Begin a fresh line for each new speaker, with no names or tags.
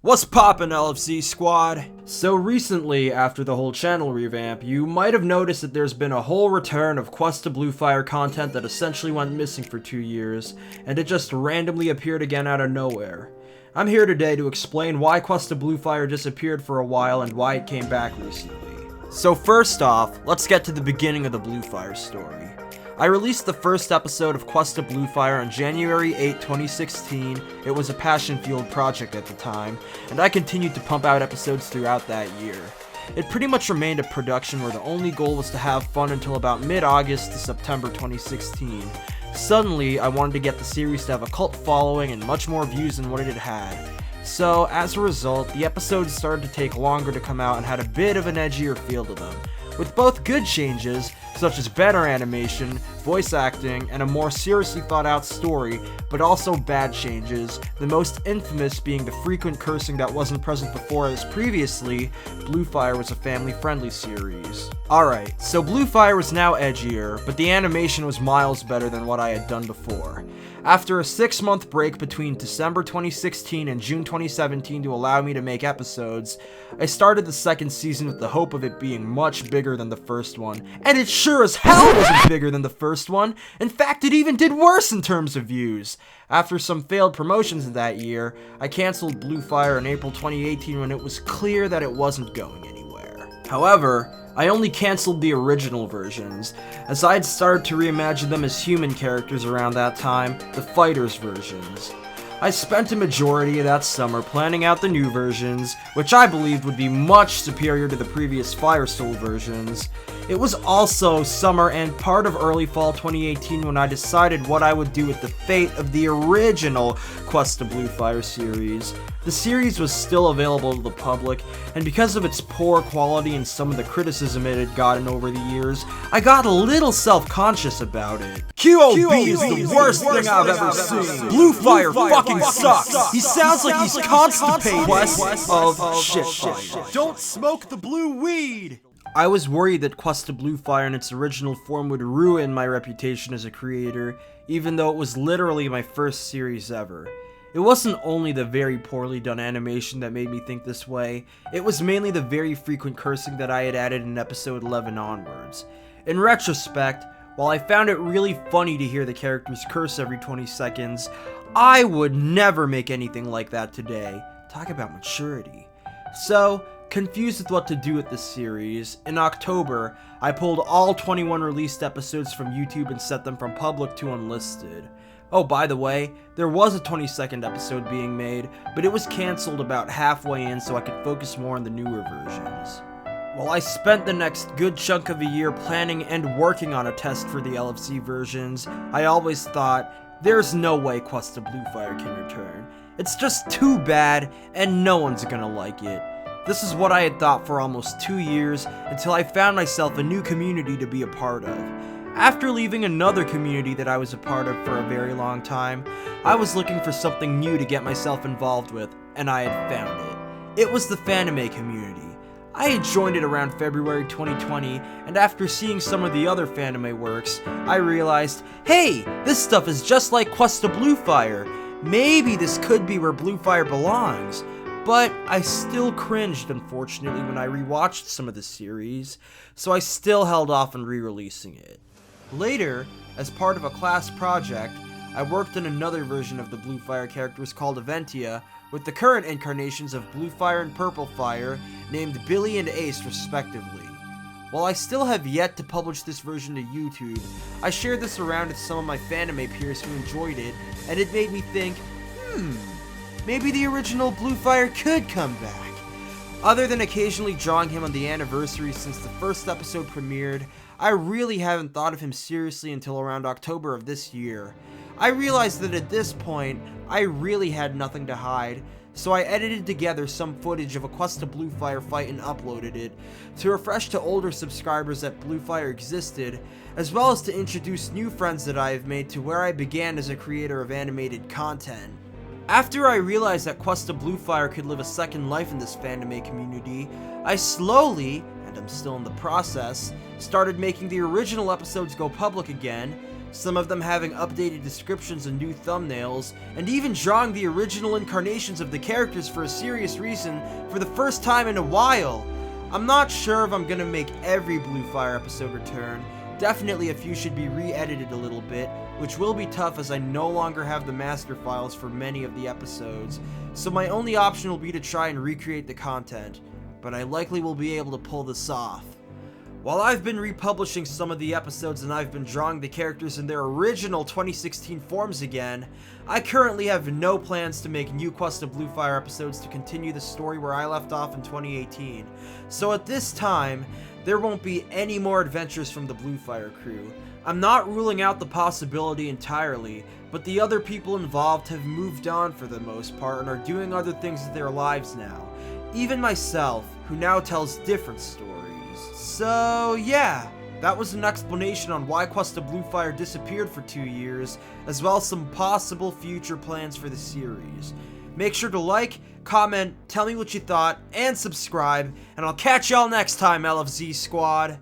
What's poppin', LFC squad? So recently, after the whole channel revamp, you might have noticed that there's been a whole return of Quest of Bluefire content that essentially went missing for 2 years, and it just randomly appeared again out of nowhere. I'm here today to explain why Quest of Bluefire disappeared for a while and why it came back recently. So first off, let's get to the beginning of the Bluefire story. I released the first episode of Quest of Bluefire on January 8, 2016. It was a passion-fueled project at the time, and I continued to pump out episodes throughout that year. It pretty much remained a production where the only goal was to have fun until about mid-August to September 2016. Suddenly, I wanted to get the series to have a cult following and much more views than what it had. So, as a result, the episodes started to take longer to come out and had a bit of an edgier feel to them, with both good changes, such as better animation, voice acting, and a more seriously thought out story, but also bad changes, the most infamous being the frequent cursing that wasn't present before, as previously, Bluefire was a family-friendly series. Alright, so Bluefire was now edgier, but the animation was miles better than what I had done before. After a 6-month break between December 2016 and June 2017 to allow me to make episodes, I started the second season with the hope of it being much bigger than the first one, and it sure as hell wasn't bigger than the first one. In fact, it even did worse in terms of views. After some failed promotions in that year, I cancelled Bluefire in April 2018 when it was clear that it wasn't going anywhere. However, I only cancelled the original versions, as I'd started to reimagine them as human characters around that time, the Fighters versions. I spent a majority of that summer planning out the new versions, which I believed would be much superior to the previous Fire Soul versions. It was also summer and part of early fall 2018 when I decided what I would do with the fate of the original Quest of Bluefire series. The series was still available to the public, and because of its poor quality and some of the criticism it had gotten over the years, I got a little self-conscious about it. QOB is the worst thing I've ever seen. Bluefire fucking sucks. He sounds like he's constipated. Quest of shit. Don't smoke the blue weed. I was worried that Quest of Bluefire in its original form would ruin my reputation as a creator, even though it was literally my first series ever. It wasn't only the very poorly done animation that made me think this way, it was mainly the very frequent cursing that I had added in episode 11 onwards. In retrospect, while I found it really funny to hear the characters curse every 20 seconds, I would never make anything like that today. Talk about maturity. So, confused with what to do with this series, in October, I pulled all 21 released episodes from YouTube and set them from public to unlisted. Oh, by the way, there was a 22nd episode being made, but it was cancelled about halfway in so I could focus more on the newer versions. While I spent the next good chunk of a year planning and working on a test for the LFC versions, I always thought, there's no way Quest of Bluefire can return. It's just too bad, and no one's gonna like it. This is what I had thought for almost 2 years, until I found myself a new community to be a part of. After leaving another community that I was a part of for a very long time, I was looking for something new to get myself involved with, and I had found it. It was the fanime community. I had joined it around February 2020, and after seeing some of the other fanime works, I realized, hey, this stuff is just like Quest of Bluefire. Maybe this could be where Bluefire belongs. But I still cringed, unfortunately, when I rewatched some of the series, so I still held off on re-releasing it. Later, as part of a class project, I worked on another version of the Bluefire characters called Eventia, with the current incarnations of Bluefire and Purplefire named Billy and Ace respectively. While I still have yet to publish this version to YouTube, I shared this around with some of my fanime peers who enjoyed it, and it made me think, maybe the original Bluefire could come back. Other than occasionally drawing him on the anniversary since the first episode premiered, I really haven't thought of him seriously until around October of this year. I realized that at this point, I really had nothing to hide, so I edited together some footage of a Quest of Bluefire fight and uploaded it, to refresh to older subscribers that Bluefire existed, as well as to introduce new friends that I have made to where I began as a creator of animated content. After I realized that Quest of Bluefire could live a second life in this fanime community, I slowly, and I'm still in the process, started making the original episodes go public again, some of them having updated descriptions and new thumbnails, and even drawing the original incarnations of the characters for a serious reason for the first time in a while. I'm not sure if I'm gonna make every Bluefire episode return. Definitely a few should be re-edited a little bit, which will be tough as I no longer have the master files for many of the episodes, so my only option will be to try and recreate the content, but I likely will be able to pull this off. While I've been republishing some of the episodes and I've been drawing the characters in their original 2016 forms again, I currently have no plans to make new Quest of Bluefire episodes to continue the story where I left off in 2018. So at this time, there won't be any more adventures from the Bluefire crew. I'm not ruling out the possibility entirely, but the other people involved have moved on for the most part and are doing other things with their lives now. Even myself, who now tells different stories. So yeah, that was an explanation on why Quest of Bluefire disappeared for 2 years, as well as some possible future plans for the series. Make sure to like, comment, tell me what you thought, and subscribe, and I'll catch y'all next time, LFZ Squad.